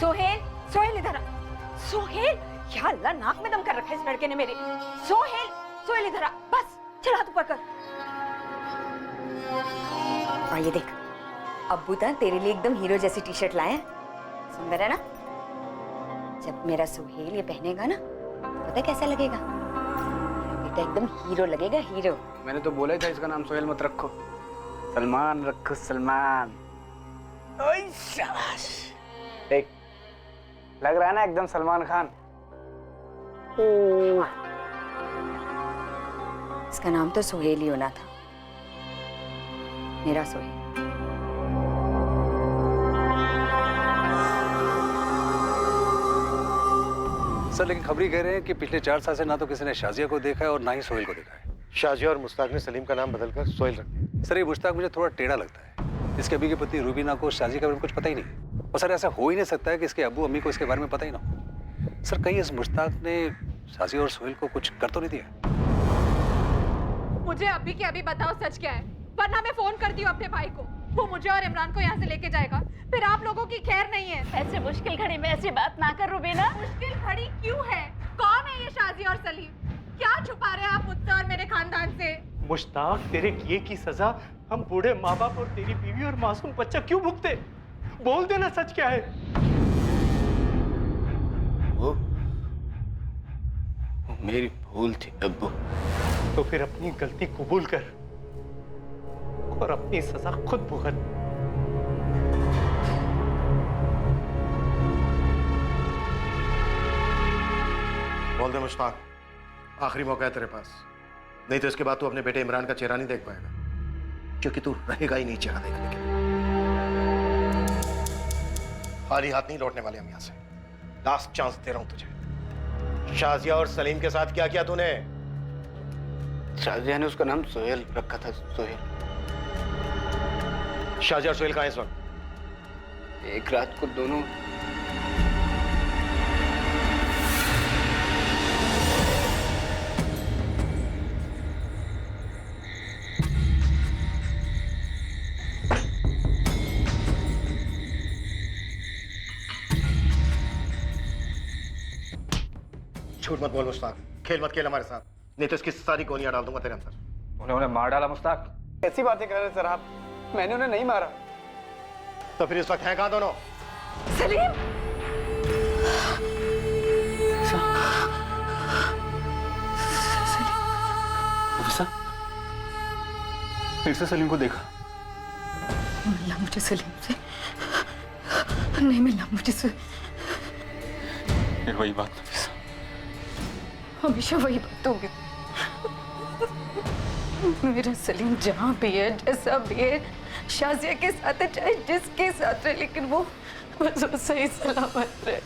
सोहेल, सोहेल इधर आ। सोहेल, या अल्लाह, नाक में दम कर रखा है इस लड़के ने मेरे। सोहेल, सोहेल इधर आ, बस चल हाथ ऊपर कर। और ये देख, अब्बू तो तेरे लिए एकदम हीरो जैसी टी शर्ट लाए हैं, सुंदर है ना? जब मेरा सोहेल ये पहनेगा ना, तो पता कैसा लगेगा? बेटा एकदम हीरो लगेगा, हीरो। मैंने तो बोला ही था इसका नाम सोहेल मत रखो, सलमान रखो, सलमान। ओए शाबाश, देख लग रहा है ना एकदम सलमान खान। इसका नाम तो सोहेल ही होना था, मेरा सोहेल। सर लेकिन खबरी कह रहे हैं कि पिछले 4 साल से ना तो किसी ने शाजिया को देखा है और ना ही सोहेल को देखा है। शाजिया और मुश्ताक ने सलीम का नाम बदलकर सोहेल रख दिया। सर ये मुश्ताक मुझे थोड़ा टेढ़ा लगता है। इसके अभी की पत्नी रूबीना को शाजिया के बारे में कुछ पता ही नहीं। और सर ऐसा हो ही नहीं सकता है कि इसके अब्बू अम्मी को इसके बारे में पता ही ना हो। सर कहीं इस मुश्ताक ने शाजिया और सोहेल को कुछ कर तो नहीं दिया? मुझे अभी के अभी बताओ सच क्या है, वरना मैं फोन करती हूँ अपने भाई को। वो मुझे और इमरान को यहाँ से लेके जाएगा, फिर आप लोगों की खैर नहीं है। ऐसे मुश्किल घड़ी में ऐसी बात ना कर रूबीना। मुश्किल घड़ी क्यों है? कौन है ये शाजी और सलीम? क्या छुपा रहे हैं आप मुझसे और मेरे खानदान से? मुश्ताक, तेरे किए की सजा हम बूढ़े माँ बाप और तेरी बीवी और मासूम बच्चा क्यों भुगते? बोल देना सच क्या है। वो मेरी भूल थी अब्बू। तो फिर अपनी गलती कबूल कर और अपनी सजा खुद भुगत। बोल दे मुश्ताक, आखिरी मौका है तेरे पास, नहीं तो इसके बाद तू अपने बेटे इमरान का चेहरा नहीं देख पाएगा, क्योंकि तू रहेगा ही नहीं चेहरा देखने के लिए। खाली हाथ नहीं लौटने वाले हम यहाँ से। लास्ट चांस दे रहा हूं तुझे। शाजिया और सलीम के साथ क्या किया तूने? शाजिया ने उसका नाम सोहेल रखा था, सोहेल। शाजिया और सोहेल कहाँ हैं इस वक्त? एक रात को दोनों झूठ मत बोल मुश्ताक, खेल मत खेल हमारे साथ, नहीं तो इसकी सारी गोलियां डाल दूंगा तेरे अंदर। उन्होंने मार डाला मुश्ताक। ऐसी बातें कर रहे सर आप, मैंने उन्हें नहीं मारा। तो फिर इस वक्त हैं कहाँ दोनों? सलीम, फिर से सलीम को देखा? मिलना मुझे सलीम से नहीं, मिलना मुझे से। फिर वही बात नफीसा, हमेशा वही बात होगी। मेरा सलीम जहाँ भी है, जैसा भी है, शाजिया के साथ है, चाहे जिसके साथ है, लेकिन वो बस वो सही सलामत रहे।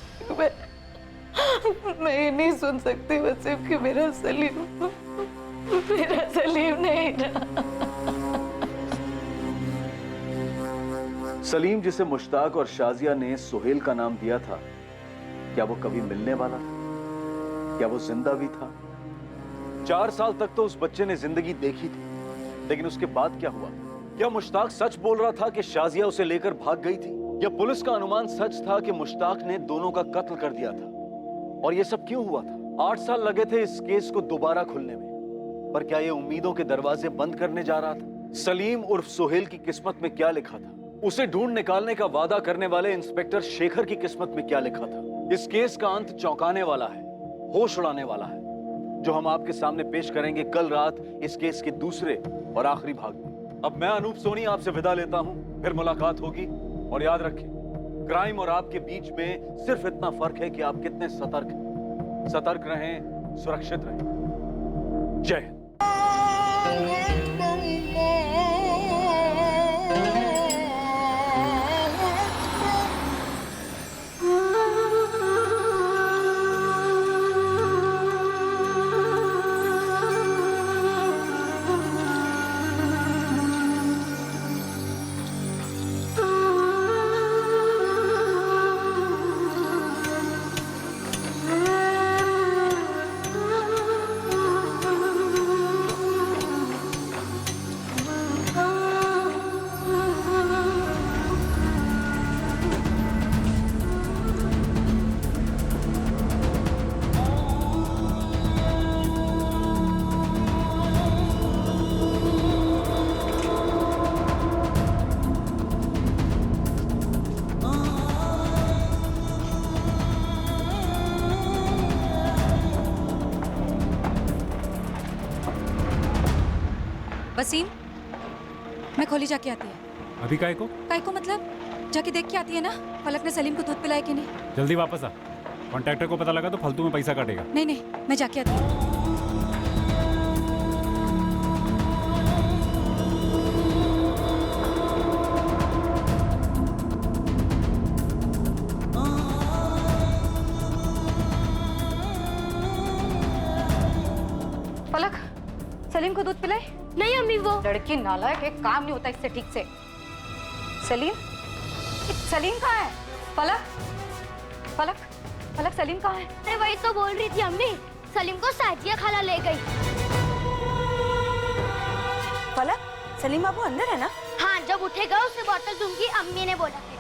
मैं ये नहीं सुन सकती वसीम कि मेरा सलीम नहीं रहा। सलीम जिसे मुश्ताक और शाजिया ने सोहेल का नाम दिया था, क्या वो कभी मिलने वाला था? क्या वो जिंदा भी था? 4 साल तक तो उस बच्चे ने जिंदगी देखी थी, लेकिन उसके बाद क्या हुआ? क्या मुश्ताक सच बोल रहा था कि शाजिया उसे लेकर भाग गई थी, या पुलिस का अनुमान सच था कि मुश्ताक ने दोनों का कत्ल कर दिया था? और ये सब क्यों हुआ था? 8 साल लगे थे इस केस को दोबारा खुलने में, पर क्या ये उम्मीदों के दरवाजे बंद करने जा रहा था? सलीम उर्फ सोहेल की किस्मत में क्या लिखा था? उसे ढूंढ निकालने का वादा करने वाले इंस्पेक्टर शेखर की किस्मत में क्या लिखा था? इस केस का अंत चौंकाने वाला है, होश उड़ाने वाला है, जो हम आपके सामने पेश करेंगे कल रात इस केस के दूसरे और आखिरी भाग में। अब मैं अनूप सोनी आपसे विदा लेता हूं, फिर मुलाकात होगी। और याद रखें, क्राइम और आपके बीच में सिर्फ इतना फर्क है कि आप कितने सतर्क हैं। सतर्क रहें, सुरक्षित रहें। जय हिंद। वसीम, मैं खोली जाके आती है। अभी काय को? काय को मतलब? जाके देख के आती है ना फलक ने सलीम को दूध पिलाया कि नहीं। जल्दी वापस आ, कॉन्ट्रैक्टर को पता लगा तो फालतू में पैसा काटेगा। नहीं नहीं, मैं जाके आती हूँ। पलक, सलीम को दूध पिलाए? नहीं अम्मी, वो लड़की नालायक है, काम नहीं होता इससे ठीक से। सलीम, सलीम कहाँ है? पलक, पलक, पलक, सलीम कहाँ है? अरे वही तो बोल रही थी अम्मी, सलीम को साजिया खाला ले गई। पलक, सलीम बाबू अंदर है ना? हाँ, जब उठेगा उसे बोतल दूंगी, अम्मी ने बोला है।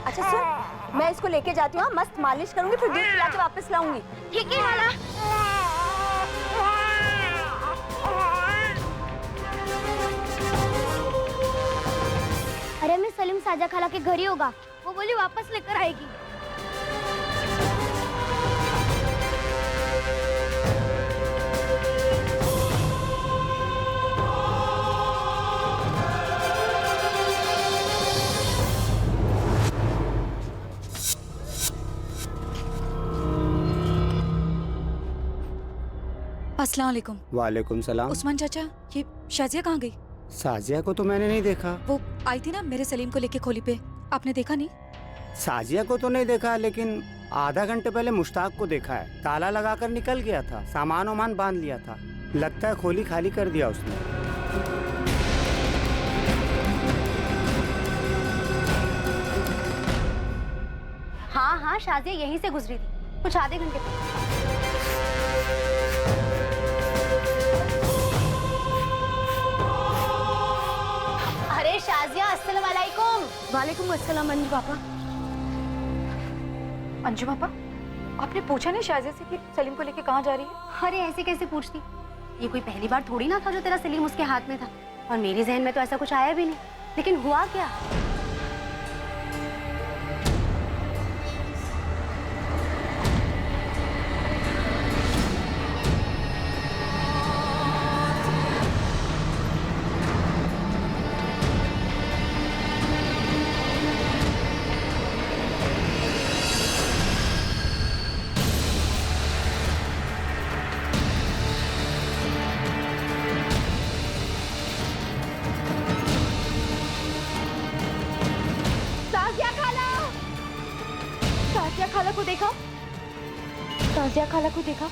अच्छा सुन, मैं इसको लेके जाती हूँ, मस्त मालिश करूंगी, फिर दूध पिला के वापस लाऊंगी। ठीक है खाला। अरे मैं सलीम साजा खाला के घर ही होगा, वो बोली वापस लेकर आएगी। अस्सलाम वालेकुम। वालेकुम सलाम। उस्मान चाचा, ये शाजिया कहाँ गई? साजिया को तो मैंने नहीं देखा। वो आई थी ना मेरे सलीम को लेके खोली पे, आपने देखा नहीं? साजिया को तो नहीं देखा, लेकिन आधा घंटे पहले मुश्ताक को देखा है। ताला लगाकर निकल गया था, सामान वामान बांध लिया था। लगता है खोली खाली कर दिया उसने। हाँ हाँ, शाजिया यहीं से गुजरी थी कुछ आधे घंटे पहले। अरे शाजिया, अस्सलाम वालेकुम। वालेकुम अस्सलाम अंजू पापा। अंजू पापा, आपने पूछा नहीं शाजिया से कि सलीम को लेके कहाँ जा रही है? अरे ऐसे कैसे पूछती, ये कोई पहली बार थोड़ी ना था जो तेरा सलीम उसके हाथ में था, और मेरी जहन में तो ऐसा कुछ आया भी नहीं। लेकिन हुआ क्या? साजिया खाला को देखा? साजिया खाला को देखा?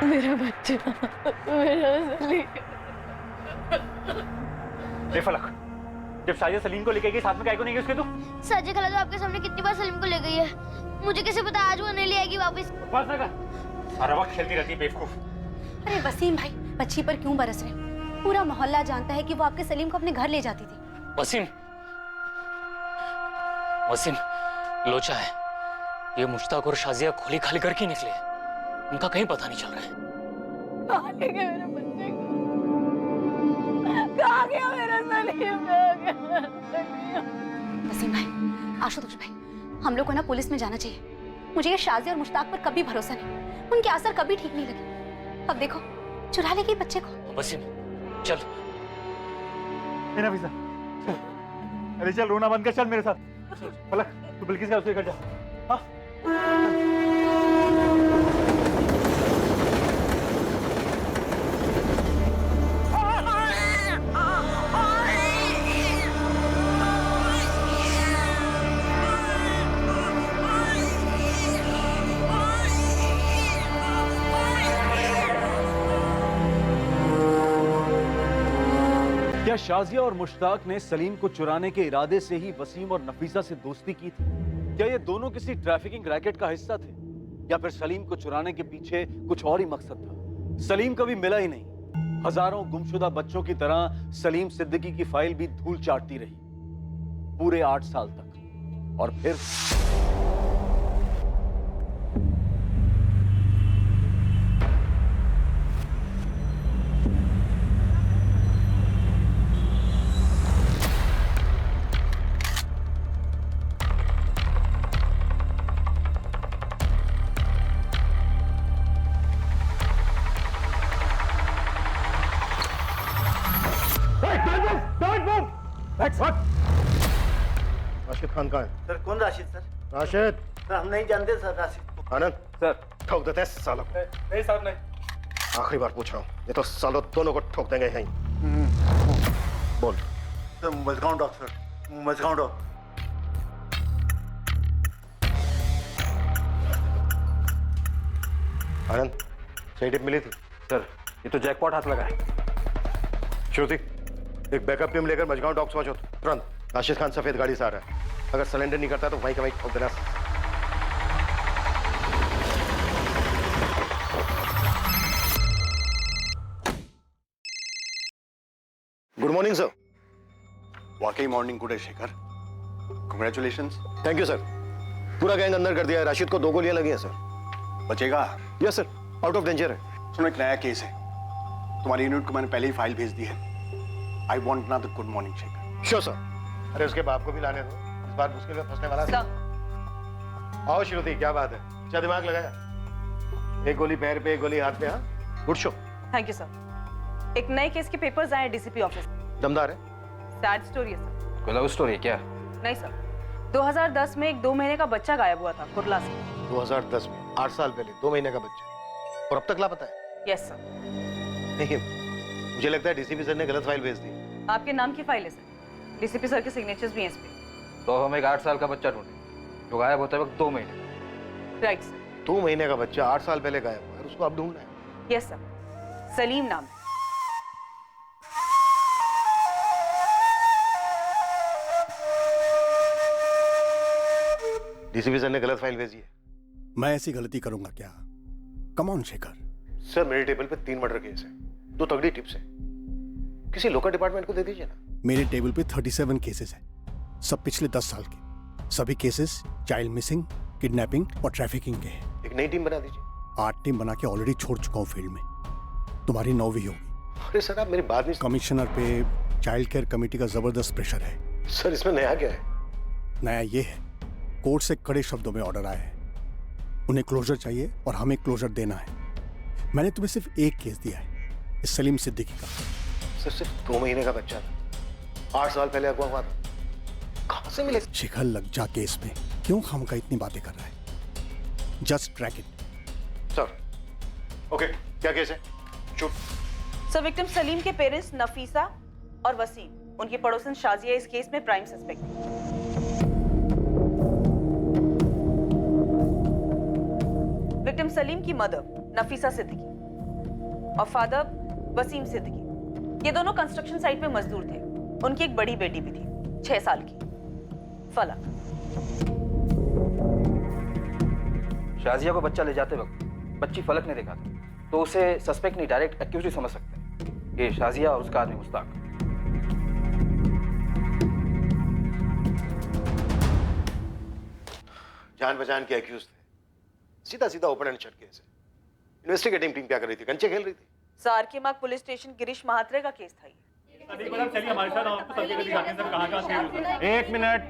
मेरा बच्चा, मेरा सलीम। फलक, जब शाजिया सलीम को लेके गई, साथ में काहे को नहीं गई उसके? तू साजिया खाला तो आपके सामने कितनी बार सलीम को ले गई है, मुझे कैसे पता आज वो नहीं ले आएगी वापस? बस ना कर, हर वक्त खेलती रहती है बेवकूफ। अरे वसीम भाई, बच्ची पर क्यों बरस रहे? पूरा मोहल्ला जानता है कि वो आपके सलीम को अपने घर ले जाती थी। वसीम, वसीम लोचा है, ये मुश्ताक और शाजिया खोली खाली करके निकले, उनका कहीं पता नहीं चल रहा है। कहाँ ले गए मेरे बच्चे को? कहाँ गया मेरा सलीम? कहाँ गया मेरा सलीम? वसीम भाई, आशुतोष भाई, हम लोग को ना पुलिस में जाना चाहिए। मुझे ये शाजिया और मुश्ताक पर कभी भरोसा नहीं, उनके असर कभी ठीक नहीं लगे। अब देखो, चुरा ले गई बच्चे को। वसीम चल। नफीसा, अरे चल, रोना बंद कर, चल मेरे साथ। फलक, तू बिल्किस का उसके घर जा। हाँ? क्या शाजिया और मुश्ताक ने सलीम को चुराने के इरादे से ही वसीम और नफीसा से दोस्ती की थी? क्या ये दोनों किसी ट्रैफिकिंग रैकेट का हिस्सा थे, या फिर सलीम को चुराने के पीछे कुछ और ही मकसद था? सलीम कभी मिला ही नहीं। हजारों गुमशुदा बच्चों की तरह सलीम सिद्दीकी की फाइल भी धूल चाटती रही पूरे 8 साल तक। और फिर राशिद खान कहाँ है? सर कौन राशिद सर? राशिद सर हम नहीं जानते सर राशिद को। आनंद सर ठोक देते हैं सालों को। नहीं साहब नहीं। आखिरी बार पूछ रहा हूँ, ये तो सालों दोनों को ठोक देंगे यहीं। बोल। Sir Mazagaon dock sir, Mazagaon dock. आनंद सही टिप मिली थी? सर ये तो जैकपॉट हाथ लगा है। श्रुति एक बैकअप टीम लेकर मजगांव डॉक्स पहुंचो तुरंत। राशिद खान सफेद गाड़ी से आ रहा है, अगर सरेंडर नहीं करता तो वहीं का वहीं ठोक देना। Good morning sir. वाकई मॉर्निंग गुड है Shekhar, congratulations. Thank you sir. पूरा गैंग अंदर कर दिया है, राशिद को 2 गोलियां लगी हैं सर। बचेगा? Yes sir, out of danger है। सुनो एक नया केस है, तुम्हारी यूनिट को मैंने पहले ही फाइल भेज दी है। I want now the good morning Shekhar. Sure sir. अरे उसके बाप को भी लाने दो, इस बार मुश्किल में फंसने वाला है। आओ श्रुति, क्या बात है, क्या दिमाग लगाया? एक गोली पैर पे, एक गोली हाथ पे। हाँ good show. Thank you sir. एक नए केस के पेपर्स आए डीसीपी ऑफिस। दमदार है। सैड स्टोरी है सर। कोई लव स्टोरी है क्या? नहीं सर, 2010 में एक 2 महीने का बच्चा गायब हुआ था कुर्ला से। 2010 में 8 साल पहले 2 महीने का बच्चा, और अब तक लापता है? Yes sir. नहीं, मुझे लगता है डीसीपी सर ने गलत फाइल भेज दी। आपके नाम की फाइल है सर, डीसीपी सर के सिग्नेचर्स भी हैं इस पे। तो हम एक 8 साल का बच्चा ढूंढे जो गायब होते वक्त 2 महीने। Right sir. 2 महीने का बच्चा 8 साल पहले गायब हुआ है, उसको अब ढूंढना है। यस सर, सलीम नाम है। डीसीपी सर ने गलत फाइल भेजी है। मैं ऐसी गलती करूंगा क्या? Come on Shekhar. सर मेरे टेबल पे 3 मर्डर केस है, 2 तगड़ी टिप्स है, किसी लोकल डिपार्टमेंट को दे दीजिए ना। मेरे टेबल पे 37 केसेस हैं, सब पिछले 10 साल के। सभी केसेस चाइल्ड मिसिंग, किडनैपिंग और ट्रैफिकिंग के हैं। एक नई टीम बना दीजिए। 8 टीम बना के ऑलरेडी छोड़ चुका हूँ फील्ड में, तुम्हारी 9वीं होगी। अरे सर आप मेरी बात नहीं। कमिश्नर पे चाइल्ड केयर कमेटी का जबरदस्त प्रेशर है। सर इसमें नया क्या है? नया ये है, कोर्ट से कड़े शब्दों में ऑर्डर आया है, उन्हें क्लोजर चाहिए और हमें क्लोजर देना है। मैंने तुम्हें सिर्फ एक केस दिया है, इस सलीम सिद्दीकी का। सर सिर्फ 2 महीने का बच्चा था, 8 साल पहले अगवा हुआ था, कहां से मिले? शिखर लग जा केस में क्यों खामखा इतनी बातें कर रहा है? Just track it. Sir okay, क्या केस है? चुप। सर विक्टिम सलीम के पेरेंट्स नफीसा और वसीम, उनकी पड़ोसन शाजिया इस केस में प्राइम सस्पेक्ट है। विक्टिम सलीम की मदर नफीसा सिद्दीकी और फादर वसीम सिद्दीकी, ये दोनों कंस्ट्रक्शन साइट पे मजदूर थे। उनकी एक बड़ी बेटी भी थी 6 साल की, फलक। शाजिया को बच्चा ले जाते वक्त बच्ची फलक ने देखा था, तो उसे सस्पेक्ट नहीं डायरेक्ट एक्यूज ही समझ सकते हैं। ये शाजिया और उसका आदमी मुश्ताक। जान पहचान के एक्यूज थे, सीधा सीधा ओपन एंड शट केस है। इन्वेस्टिगेटिंग टीम क्या कर रही थी? कंचे खेल रही थी। सार के मार्ग पुलिस स्टेशन गिरीश महात्रे का केस था ये। चलिए हमारे साथ, आपको सब जगह दिखाते हैं सर कहाँ-कहाँ थे। एक मिनट,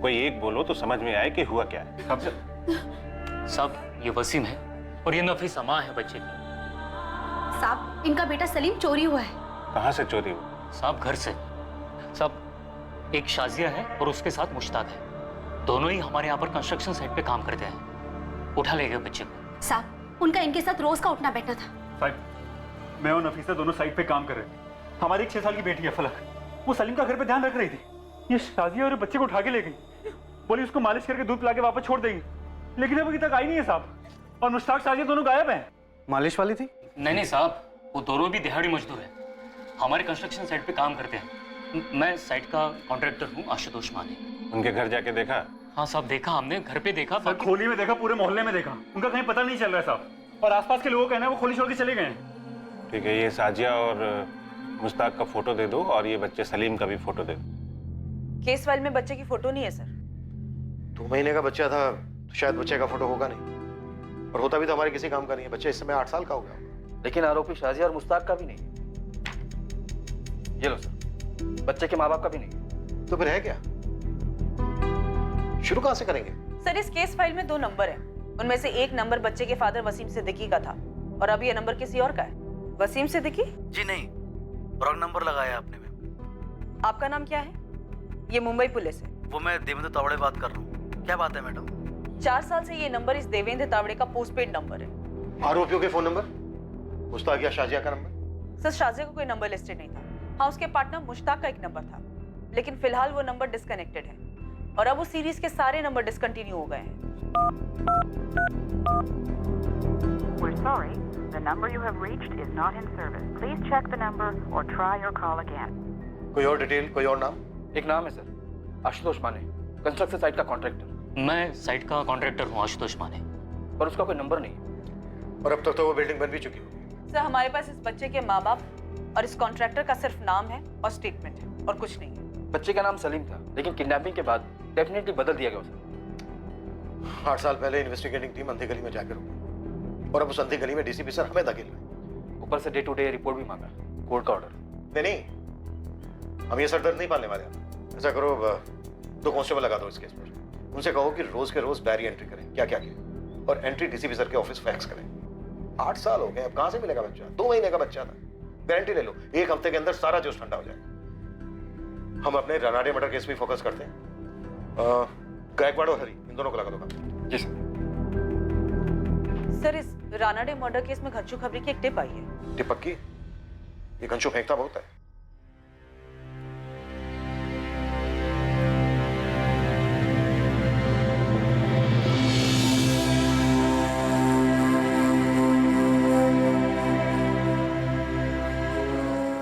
कोई एक बोलो तो समझ में आए कि हुआ क्या है। साहब ये वसीम है और ये नफीसा माँ है बच्चे की। साहब इनका बेटा सलीम चोरी हुआ है। कहाँ से चोरी हुआ? साहब घर से। साहब एक शाजिया है और उसके साथ मुश्ताक है, दोनों ही हमारे यहाँ पर कंस्ट्रक्शन साइट पे काम करते हैं। उठा ले गए बच्चे को। साहब उनका इनके साथ रोज का उठना बैठना था। साहब मैं और नफीसा दोनों साइट पे काम कर रहे थे। हमारी एक 6 साल की बेटी है फलक, वो सलीम का घर पे ध्यान रख रही थी। ये शाजिया और बच्चे को उठा के ले गई, बोली उसको मालिश करके दूध पिला के वापस छोड़ देंगी, लेकिन अभी तक आई नहीं है साहब। और मुश्ताक शाजिया दोनों गायब हैं। मालिश वाली थी? नहीं साहब, वो दोनों भी दिहाड़ी मजदूर है। हमारे कंस्ट्रक्शन साइट पे काम करते हैं। मैं साइट का कॉन्ट्रैक्टर हूँ, आशुतोष माने। उनके घर जाके देखा? हाँ साहब, देखा हमने, घर पे देखा। सर खोली में देखा, पूरे मोहल्ले में देखा, उनका कहीं पता नहीं चल रहा है साहब। और आसपास के लोगों का कहना है वो खोली छोड़ के चले गए हैं। ठीक है, ये साजिया और मुश्ताक का फोटो दे दो और ये बच्चे सलीम का भी फोटो दे दो। केस फाइल में बच्चे की फोटो नहीं है सर। 2 महीने का बच्चा था तो शायद बच्चे का फोटो होगा नहीं, और होता भी तो हमारे किसी काम का नहीं है। बच्चा इस समय 8 साल का हो गया। लेकिन आरोपी शाजिया और मुश्ताक का भी नहीं। ये लो सर, बच्चे के माँ बाप का भी नहीं। तो फिर है क्या? शुरू कहां से करेंगे? सर इस केस फाइल में 2 नंबर हैं। उनमें से एक नंबर बच्चे के फादर वसीम सिद्दीकी का था और अब ये नंबर किसी और का है। वसीम सिद्दीकी? जी नहीं, रॉन्ग नंबर लगाया आपने मैम। आपका नाम क्या है? ये मुंबई पुलिस है। वो मैं देवेंद्र तावड़े बात कर रहा हूँ। क्या बात है मैडम? 4 साल से ये नंबर इस देवेंद्र तावड़े का पोस्टपेड नंबर है। आरोपियों के फोन नंबर? मुश्ताक या शाजिया का नंबर? सर शाजिया का कोई नंबर लिस्टेड नहीं था। हाँ, उसके पार्टनर मुश्ताक का एक नंबर था, लेकिन फिलहाल वो नंबर डिस्कनेक्टेड है और अब उस सीरीज के सारे नंबर डिसकंटिन्यू हो गए हैं। We're sorry, the number you have reached is not in service. Please check the number or try your call again. कोई और डिटेल, कोई और नाम? एक नाम है सर, आशुतोष माने, कंस्ट्रक्शन साइट का कॉन्ट्रैक्टर। मैं साइट का कॉन्ट्रैक्टर हूँ, आशुतोष माने। पर उसका कोई नंबर नहीं। और अब तक तो वो बिल्डिंग बन भी चुकी होगी। सर हमारे पास इस बच्चे के माँ बाप और इस कॉन्ट्रैक्टर का सिर्फ नाम है और स्टेटमेंट है और कुछ नहीं है। बच्चे का नाम सलीम था, लेकिन किडनैपिंग के बाद डेफिनेटली बदल दिया गया उसे। 8 साल पहले इन्वेस्टिगेटिंग टीम अंधी गली में जाकर रुकी और अब उस अंधी गली में डीसीपी सर हमें धकेल रहे। ऊपर से डे टू डे रिपोर्ट भी मांगा, कोर्ट का ऑर्डर। नहीं, हम ये सरदर्द नहीं पालने वाले। ऐसा करो, 2 कांस्टेबल लगा दो इस केस पर। उनसे कहो कि रोज के रोज डायरी एंट्री करें, क्या क्या किया, और एंट्री डीसीपी सर के ऑफिस फैक्स करें। 8 साल हो गए, अब कहां से मिलेगा बच्चा? 2 महीने का बच्चा था। गारंटी ले लो, 1 हफ्ते के अंदर सारा जोश ठंडा हो जाएगा। हम अपने रानाडे मर्डर केस में फोकस करते हैं। गायकवाड़ और हरी, इन दोनों को लगा दो काम। जी सर। सर इस रानाडे मर्डर केस में घच्चू खबरी की एक टिप आई है। टिप पक्की? ये घंचू फेंकता बहुत है।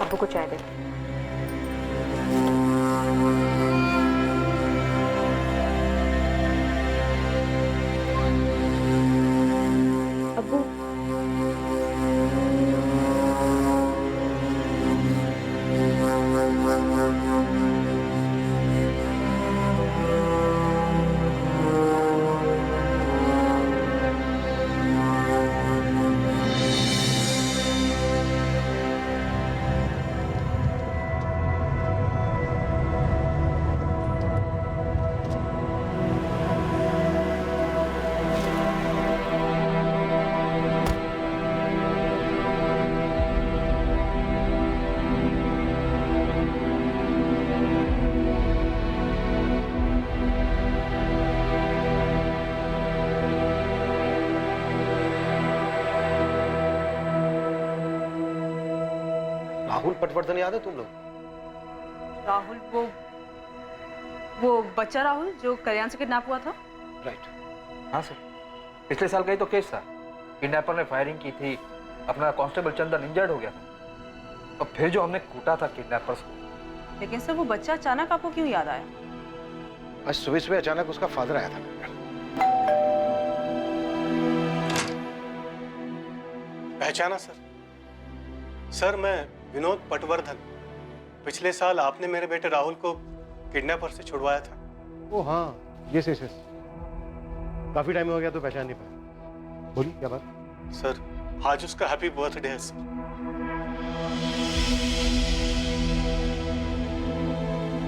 अब्बू को चाय दे। अब्बू राहुल पटवर्धन याद है तुम लोग? राहुल, वो बच्चा राहुल जो कल्याण से किडनैप हुआ था? राइट। हाँ सर, पिछले साल का ही तो केस था। किडनैपर ने फायरिंग की थी, अपना कांस्टेबल चंदन इंजर्ड हो गया था, और फिर जो हमने कूटा था किडनैपर्स को। लेकिन सर वो बच्चा अचानक आपको क्यों याद आया? आज सुबह सुबह अचानक उसका फादर आया था। पहचाना सर? सर मैं विनोद पटवर्धन। पिछले साल आपने मेरे बेटे राहुल को किडनैपर से छुड़वाया था। ओ हाँ, यस यस यस। काफी टाइम हो गया तो पहचान नहीं पाया। बोलिए क्या बात? सर आज उसका हैप्पी बर्थडे है सर।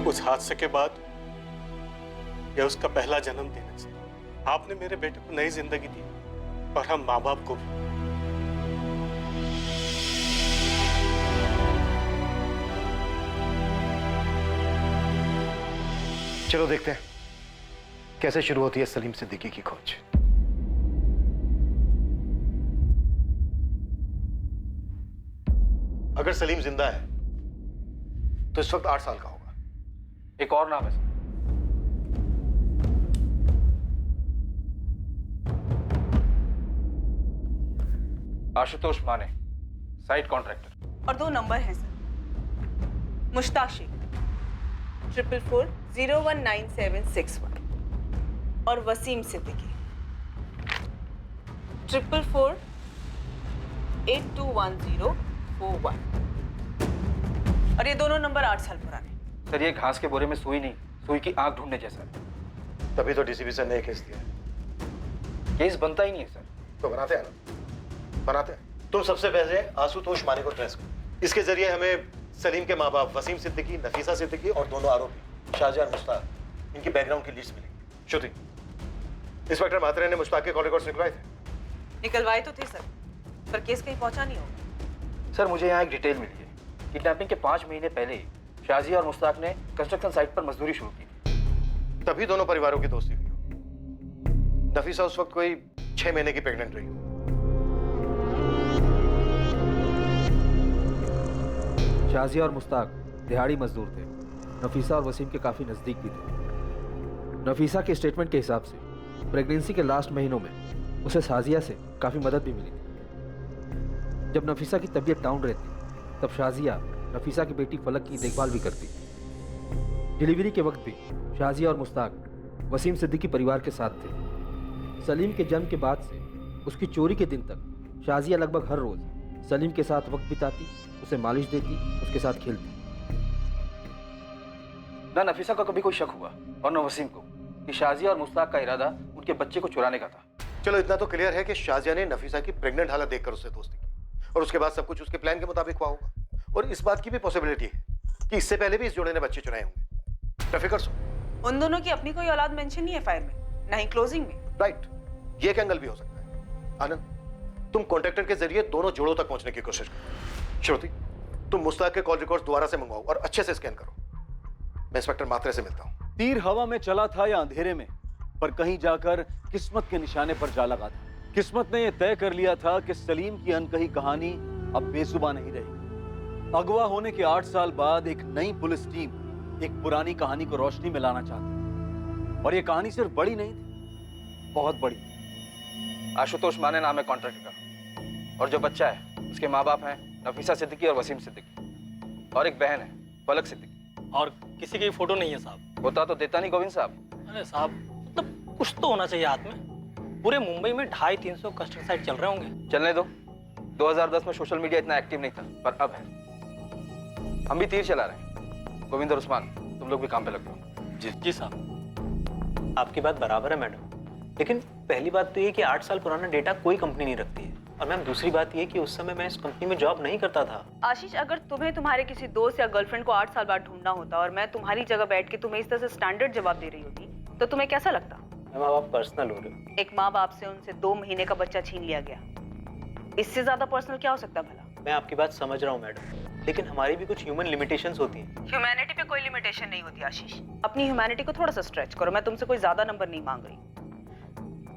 उस हादसे के बाद यह उसका पहला जन्मदिन है सर। आपने मेरे बेटे को नई जिंदगी दी और हम माँ बाप को भी। चलो देखते हैं कैसे शुरू होती है सलीम सिद्दीकी की खोज। अगर सलीम जिंदा है तो इस वक्त 8 साल का होगा। एक और नाम है सर, आशुतोष माने, साइट कॉन्ट्रैक्टर। और 2 नंबर हैं सर, मुश्ताक शेख 444019761 और वसीम सिद्दीकी 444821041 और ये दोनों नंबर 8 साल पुराने। सर ये घास के बोरे में सुई नहीं, सुई की आंख ढूंढने जैसा। तभी तो डीसीपी सर ने केस दिया है। केस बनता ही नहीं है सर। तो बनाते हैं ना, बनाते हैं। तुम सबसे पहले आशुतोष माने को ट्रेस करो। इसके जरिए हमें सलीम के माँ बाप वसीम सिद्दीकी, नफीसा सिद्दीकी और दोनों आरोपी शाहजहां और मुश्ताक, इनकी बैकग्राउंड की लिस्ट मिलेगी। श्रुति, इंस्पेक्टर मात्रे ने मुश्ताक के कॉल रिकॉर्ड्स निकलवाए थे? निकलवाए तो थे सर, पर केस कहीं पहुंचा नहीं होगा। सर मुझे यहाँ एक डिटेल मिली है। किडनैपिंग के 5 महीने पहले ही शाजिया और मुश्ताक ने कंस्ट्रक्शन साइट पर मजदूरी शुरू की थी। तभी दोनों परिवारों की दोस्ती हुई। नफीसा उस वक्त कोई 6 महीने की प्रेग्नेंट रही। शाजिया और मुश्ताक दिहाड़ी मजदूर थे। नफीसा और वसीम के काफी नजदीक भी थे। नफीसा के स्टेटमेंट के हिसाब से प्रेगनेंसी के लास्ट महीनों में उसे शाजिया से काफी मदद भी मिली थी। जब नफीसा की तबीयत डाउन रहती तब शाजिया नफीसा की बेटी फलक की देखभाल भी करती। डिलीवरी के वक्त भी शाजिया और मुश्ताक वसीम सिद्दीकी परिवार के साथ थे। सलीम के जन्म के बाद से उसकी चोरी के दिन तक शाजिया लगभग हर रोज सलीम के साथ वक्त बिताती, उसे मालिश देती, उसके साथ खेलती। ना नफीसा को कभी कोई शक हुआ और न वसीम को कि शाजिया और मुश्ताक का इरादा उनके बच्चे को चुराने का था। चलो इतना तो क्लियर है कि शाहजहां ने नफीसा की प्रेग्नेंट हालत देखकर उससे दोस्ती की और उसके बाद सब कुछ उसके प्लान के मुताबिक हुआ होगा। और इस बात की भी पॉसिबिलिटी है कि इससे पहले भी इस जोड़े ने बच्चे चुराए होंगे। रफीक और उन दोनों की अपनी कोई औलाद मेंशन नहीं है फाइल में, ना ही क्लोजिंग में। राइट, ये एक एंगल भी हो सकता है। आनंद, तुम कॉन्ट्रैक्टर के जरिए दोनों जोड़ों तक पहुंचने की कोशिश करो। श्रुति, तुम मुश्ताक के कॉल रिकॉर्ड्स दोबारा से मंगवाओ और अच्छे से स्कैन करो। मैं इंस्पेक्टर मात्रे से मिलता हूं। तीर हवा में चला था या अंधेरे में, पर कहीं जाकर किस्मत के निशाने पर जा लगा था। किस्मत ने यह तय कर लिया था कि सलीम की अनकही कहानी अब बेजुबान नहीं रहेगी। अगवा होने के 8 साल बाद एक नई पुलिस टीम एक पुरानी कहानी को रोशनी में लाना चाहती है। और यह कहानी सिर्फ बड़ी नहीं थी, बहुत बड़ी। आशुतोष माने नाम है कॉन्ट्रैक्टर का, और जो बच्चा है उसके माँ बाप हैं नफीसा सिद्दीकी और वसीम सिद्दीकी, और एक बहन है फलक सिद्दीकी। और किसी की फोटो नहीं है साहब। होता तो देता नहीं गोविंद साहब। अरे साहब, मतलब कुछ तो होना चाहिए हाथ में। पूरे मुंबई में 250-300 कंस्ट्रक्शन साइट चल रहे होंगे। चलने दो, 2010 में सोशल मीडिया इतना एक्टिव नहीं था, पर अब है। हम भी तीर चला रहे हैं। गोविंद और उस्मान, तुम लोग भी काम पे लग जाओ। जी साहब, आपकी बात बराबर है मैडम, लेकिन पहली बात तो ये कि 8 साल पुराना डेटा कोई कंपनी नहीं रखती है। और मैम दूसरी बात ये कि उस समय मैं इस कंपनी में जॉब नहीं करता था। आशीष, अगर तुम्हें तुम्हारे किसी दोस्त या गर्लफ्रेंड को 8 साल बाद ढूंढना होता और मैं तुम्हारी जगह बैठ के तुम्हें इस तरह से स्टैंडर्ड जवाब दे रही होती तो तुम्हें कैसा लगता? मैम आप पर्सनल हो रहे हो। एक माँ बाप से उनसे 2 महीने का बच्चा छीन लिया गया, इससे ज्यादा पर्सनल क्या हो सकता भला? मैं आपकी बात समझ रहा हूँ मैडम, लेकिन हमारी भी कुछ ह्यूमन लिमिटेशंस होती हैं। ह्यूमैनिटी पे कोई लिमिटेशन नहीं होती आशीष। अपनी ह्यूमैनिटी को थोड़ा सा स्ट्रेच करो। मैं तुमसे कोई ज्यादा नंबर नहीं मांग रही।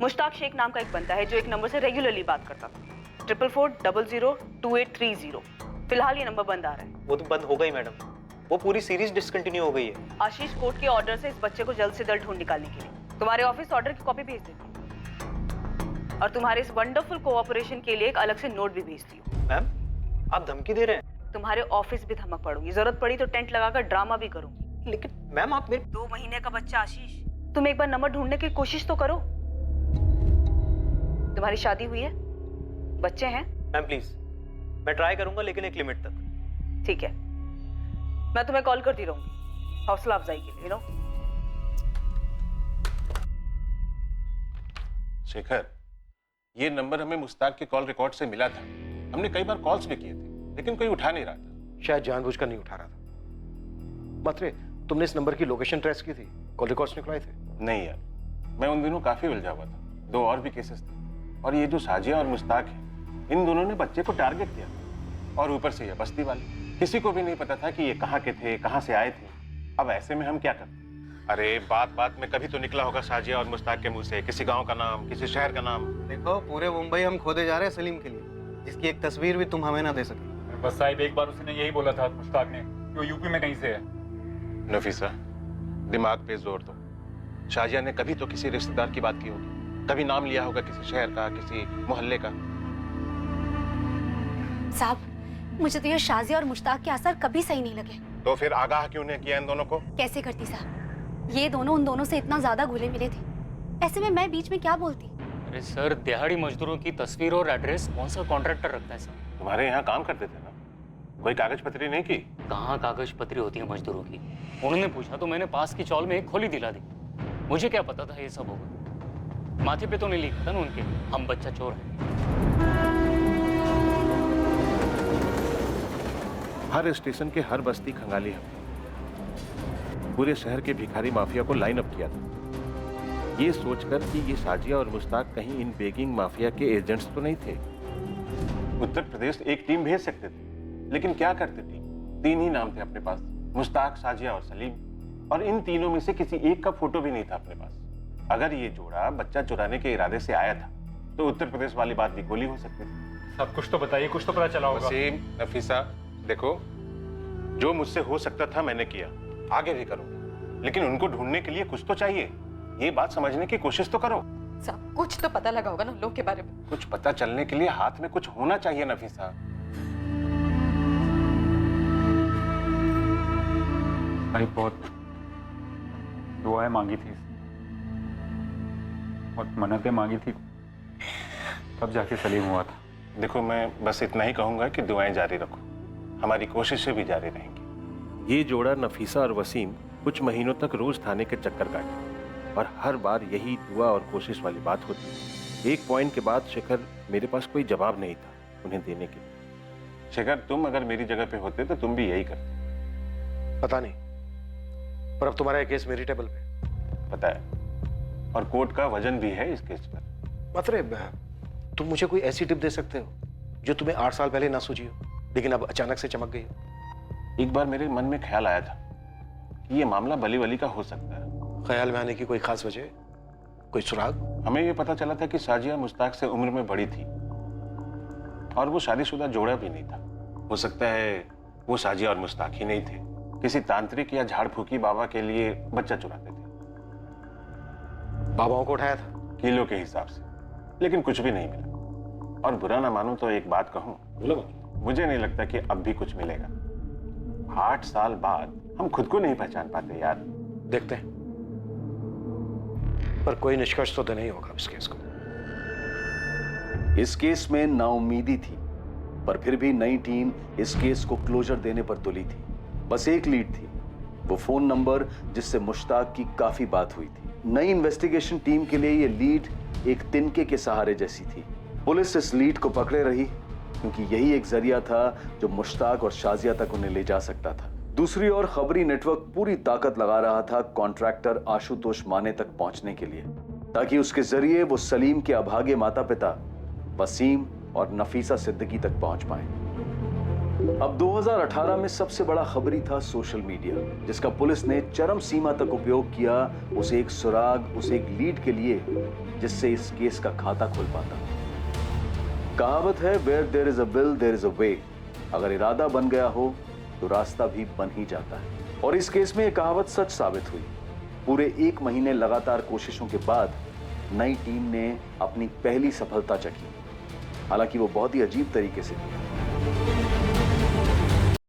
मुश्ताक शेख नाम का एक बंदा है जो एक नंबर से रेगुलरली बात करता था, 444002830। फिलहाल ये नंबर बंद आ रहा है। वो तो बंद हो गई मैडम, वो पूरी सीरीज डिसकंटिन्यू हो गई है। आशीष, कोर्ट के ऑर्डर से इस बच्चे को जल्द से जल्द ढूंढ निकालने के लिए तुम्हारे ऑफिस ऑर्डर की कॉपी भेज देती हूँ और तुम्हारे इस वंडरफुल कोऑपरेशन के लिए एक अलग से नोट भी भेजती हूँ। मैम आप धमकी दे रहे हैं? तुम्हारे ऑफिस भी धमक पड़ूंगी, जरूरत पड़ी तो टेंट लगाकर ड्रामा भी करूंगी। लेकिन मैम आप मेरे 2 महीने का बच्चा आशीष, तुम एक बार नंबर ढूंढने की कोशिश तो करो। तुम्हारी शादी हुई है, बच्चे हैं? मैम प्लीज, मैं ट्राई करूंगा लेकिन एक लिमिट तक। ठीक है, मैं तुम्हें कॉल करती रहूंगी हौसला अफजाई के लिए। शेखर, ये नंबर हमें मुश्ताक के कॉल रिकॉर्ड से मिला था। हमने कई बार कॉल्स भी किए थे, लेकिन कोई उठा नहीं रहा था। शायद जानबूझकर नहीं उठा रहा था। मात्रे, तुमने इस नंबर की लोकेशन ट्रेस की थी, कॉल रिकॉर्ड्स निकलवाए थे? नहीं यार, मैं उन दिनों काफी उलझा हुआ था। 2 और भी केसेस थे, और ये जो शाजिया और मुश्ताक है, इन दोनों ने बच्चे को टारगेट किया, और ऊपर से ये बस्ती वाले। किसी को भी नहीं पता था कि ये कहाँ के थे, कहाँ से आए थे। अब ऐसे में हम क्या करते? अरे बात बात में कभी तो निकला होगा शाजिया और मुश्ताक के मुंह से किसी गांव का नाम, किसी शहर का नाम। देखो, पूरे मुंबई हम खोदे जा रहे हैं सलीम के लिए, जिसकी एक तस्वीर भी तुम हमें ना दे सके। बस साहिब, एक बार उसने यही बोला था मुश्ताक ने कि वो यूपी में कहीं से है। नफीसा, दिमाग पे जोर दो। शाजिया ने कभी तो किसी रिश्तेदार की बात की होगी, कभी नाम लिया होगा किसी शहर का, किसी मोहल्ले का। साहब, मुझे तो ये शाजिया और मुश्ताक के असर कभी सही नहीं लगे। तो फिर आगाह क्यों नहीं किया इन दोनों को? कैसे करती साहब, ये दोनों उन दोनों से इतना ज्यादा घुले मिले थे, ऐसे में मैं बीच में क्या बोलती। अरे सर, दिहाड़ी मजदूरों की तस्वीर और एड्रेस कौन सा कॉन्ट्रैक्टर रखता है सर? तुम्हारे यहाँ काम करते थे ना, कोई कागज पत्री नहीं की? कहाँ कागज पत्री होती है मजदूरों की? उन्होंने पूछा तो मैंने पास की चौल में एक खोली दिला दी। मुझे क्या पता था ये सब होगा। माथे पे तो नहीं लिखा था ना उनके, हम बच्चा चोर हैं। हर स्टेशन के हर बस्ती खंगाली हमने पूरे शहर के भिखारी माफिया को लाइन अप किया था, ये सोचकर कि ये साजिया और मुश्ताक कहीं इन बेगिंग माफिया के एजेंट्स तो नहीं थे। उत्तर प्रदेश एक टीम भेज सकते थे, लेकिन क्या करते थे? 3 ही नाम थे अपने पास, मुश्ताक, साजिया और सलीम, और इन तीनों में से किसी एक का फोटो भी नहीं था अपने पास। अगर ये जोड़ा बच्चा चुराने के इरादे से आया था तो उत्तर प्रदेश वाली बात भी गोली हो सकती थी। सब कुछ तो बताइए, कुछ तो पता चला होगा। वसीम, नफीसा, देखो, जो मुझसे हो सकता था मैंने किया, आगे भी करूंगा, लेकिन उनको ढूंढने के लिए कुछ तो चाहिए। ये बात समझने की कोशिश तो करो। सब कुछ तो पता लगा होगा ना लोग के बारे में। कुछ पता चलने के लिए हाथ में कुछ होना चाहिए नफीसा। भाई बहुत दुआएं मांगी थी, बहुत मन्नतें मांगी थी, तब जाके सलीम हुआ था। देखो, मैं बस इतना ही कहूंगा कि दुआएं जारी रखो, हमारी कोशिशें भी जारी रहेंगी। ये जोड़ा नफीसा और वसीम कुछ महीनों तक रोज थाने के चक्कर काटे और हर बार यही दुआ और कोशिश वाली बात होती। एक पॉइंट के बाद शेखर, मेरे पास कोई जवाब नहीं था उन्हें देने के लिए। शेखर, तुम अगर मेरी जगह पे होते तो तुम भी यही करते। पता नहीं, पर अब तुम्हारा केस मेरी टेबल पे। पता है, और कोर्ट का वजन भी है इस केस पर। मतलब तुम मुझे कोई ऐसी टिप दे सकते हो जो तुम्हें 8 साल पहले ना सूझी हो, लेकिन अब अचानक से चमक गई हो? एक बार मेरे मन में ख्याल आया था कि ये मामला बली वली का हो सकता है। ख्याल में आने की कोई खास वजह, कोई सुराग? हमें ये पता चला था कि साजिया मुश्ताक से उम्र में बड़ी थी और वो शादीशुदा जोड़ा भी नहीं था। हो सकता है वो साजिया और मुश्ताक ही नहीं थे, किसी तांत्रिक या झाड़ फूकी बाबा के लिए बच्चा चुराते थे। बाबाओं को उठाया था किलो के हिसाब से, लेकिन कुछ भी नहीं मिला। और बुरा ना मानो तो एक बात कहूं, मुझे नहीं लगता कि अब भी कुछ मिलेगा। 8 साल बाद हम खुद को नहीं पहचान पाते यार। देखते हैं, पर कोई निष्कर्ष तो नहीं होगा इस केस को। इस केस में नाउम्मीदी थी, पर फिर भी नई टीम इस केस को क्लोजर देने पर तुली थी। बस एक लीड थी, वो फोन नंबर जिससे मुश्ताक की काफी बात हुई थी। नई इन्वेस्टिगेशन टीम के लिए ये लीड एक तिनके के सहारे जैसी थी। पुलिस इस लीड को पकड़े रही क्योंकि यही एक जरिया था जो मुश्ताक और शाजिया तक उन्हें ले जा सकता था। दूसरी ओर खबरी नेटवर्क पूरी ताकत लगा रहा था कॉन्ट्रैक्टर आशुतोष माने तक पहुंचने के लिए, ताकि उसके जरिए वो सलीम के अभागे माता पिता वसीम और नफीसा सिद्दीकी तक पहुंच पाए। अब 2018 में सबसे बड़ा खबरी था सोशल मीडिया, जिसका पुलिस ने चरम सीमा तक उपयोग किया उसे एक सुराग, उसे एक लीड के लिए जिससे इस केस का खाता खुल पाता। कहावत है, where there is a will there is a way. अगर इरादा बन गया हो तो रास्ता भी बन ही जाता है, और इस केस में यह कहावत सच साबित हुई। पूरे 1 महीने लगातार कोशिशों के बाद नई टीम ने अपनी पहली सफलता चखी, हालांकि वो बहुत ही अजीब तरीके से की।